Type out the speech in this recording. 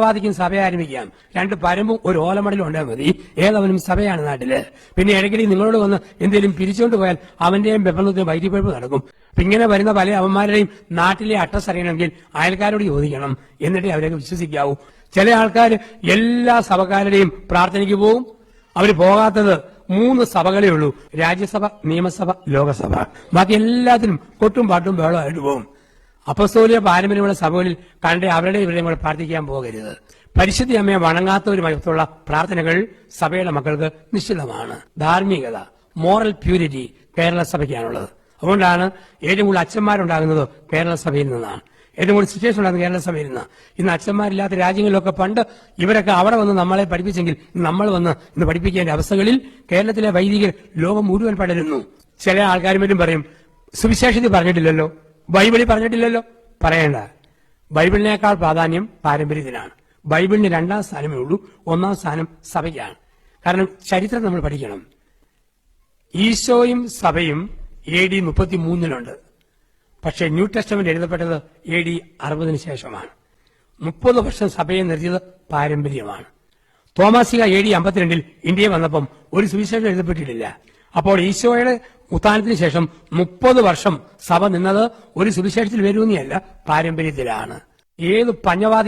വാദിക്കും സഭ ആരംഭിക്കാം. 2 പരമ്പും ഒരു ഓലമടലും ഉണ്ടാൽ മതി. ഏതവനും സഭയാണ് നാട്ടില്. പിന്നെ ഇടയ്ക്കിടെ നിങ്ങളോട് വന്ന് എന്തെങ്കിലും പിരിച്ചുകൊണ്ട് പോയാൽ അവന്റെയും ബഹളത്തിനും വൈദ്യുതിപ്പഴപ്പ് നടക്കും. ഇങ്ങനെ വരുന്ന പല അവന്മാരുടെയും നാട്ടിലെ അഡ്രസ് അറിയണമെങ്കിൽ അയൽക്കാരോട് ചോദിക്കണം. എന്നിട്ടേ അവരൊക്കെ വിശ്വസിക്കാവൂ. ചില ആൾക്കാർ എല്ലാ സഭക്കാരുടെയും പ്രാർത്ഥനയ്ക്ക് പോവും. അവർ പോകാത്തത് 3 സഭകളേ ഉള്ളൂ: രാജ്യസഭ, നിയമസഭ, ലോകസഭ. ബാക്കി എല്ലാത്തിനും കൊട്ടും പാട്ടും ബഹളമായിട്ട് പോകും. അപ്പസ്തോലിക പാരമ്പര്യമുള്ള സഭകളിൽ കണ്ട് അവരുടെ ഇവരെയും കൂടെ പ്രാർത്ഥിക്കാൻ പോകരുത്. പരിശുദ്ധ അമ്മയെ വണങ്ങാത്തവരുമായിട്ടുള്ള പ്രാർത്ഥനകൾ സഭയുടെ മക്കൾക്ക് നിശ്ചിതമാണ്. ധാർമ്മികത, മോറൽ പ്യൂരിറ്റി കേരള സഭയ്ക്കാണുള്ളത്. അതുകൊണ്ടാണ് ഏറ്റവും കൂടുതൽ അച്ഛന്മാരുണ്ടാകുന്നത് കേരള സഭയിൽ നിന്നാണ്. ഏറ്റവും കൂടുതൽ സിറ്റുവേഷൻ ഉണ്ടാകുന്നത് കേരള സഭയിൽ നിന്ന്. ഇന്ന് അച്ഛന്മാരില്ലാത്ത രാജ്യങ്ങളിലൊക്കെ പണ്ട് ഇവരൊക്കെ അവിടെ വന്ന് നമ്മളെ പഠിപ്പിച്ചെങ്കിൽ നമ്മൾ വന്ന് ഇന്ന് പഠിപ്പിക്കേണ്ട അവസ്ഥകളിൽ കേരളത്തിലെ വൈദികർ ലോകം മുഴുവൻ പടരുന്നു. ചില ആൾക്കാരും മറ്റും പറയും, സുവിശേഷത്തിൽ പറഞ്ഞിട്ടില്ലല്ലോ, ബൈബിളിൽ പറഞ്ഞിട്ടില്ലല്ലോ. പറയേണ്ട. ബൈബിളിനേക്കാൾ പ്രാധാന്യം പാരമ്പര്യത്തിനാണ്. ബൈബിളിന് 2ാം സ്ഥാനമേ ഉള്ളൂ, 1ാം സ്ഥാനം സഭയ്ക്കാണ്. കാരണം ചരിത്രം നമ്മൾ പഠിക്കണം. ഈശോയും സഭയും AD 33 പക്ഷേ ന്യൂ ടെസ്റ്റമെന്റ് എഴുതപ്പെട്ടത് AD 60 ശേഷമാണ്. 30 വർഷം സഭയെ നിർത്തിയത് പാരമ്പര്യമാണ്. തോമാസിക AD 52 ഇന്ത്യയിൽ വന്നപ്പം ഒരു സുവിശേഷം എഴുതപ്പെട്ടിട്ടില്ല. അപ്പോൾ ഈശോയുടെ ഉത്ഥാനത്തിന് ശേഷം 30 വർഷം സഭ നിന്നത് ഒരു സുവിശേഷത്തിൽ വരുന്നതല്ല, പാരമ്പര്യത്തിലാണ്. ഏത് പഞ്ഞവാദി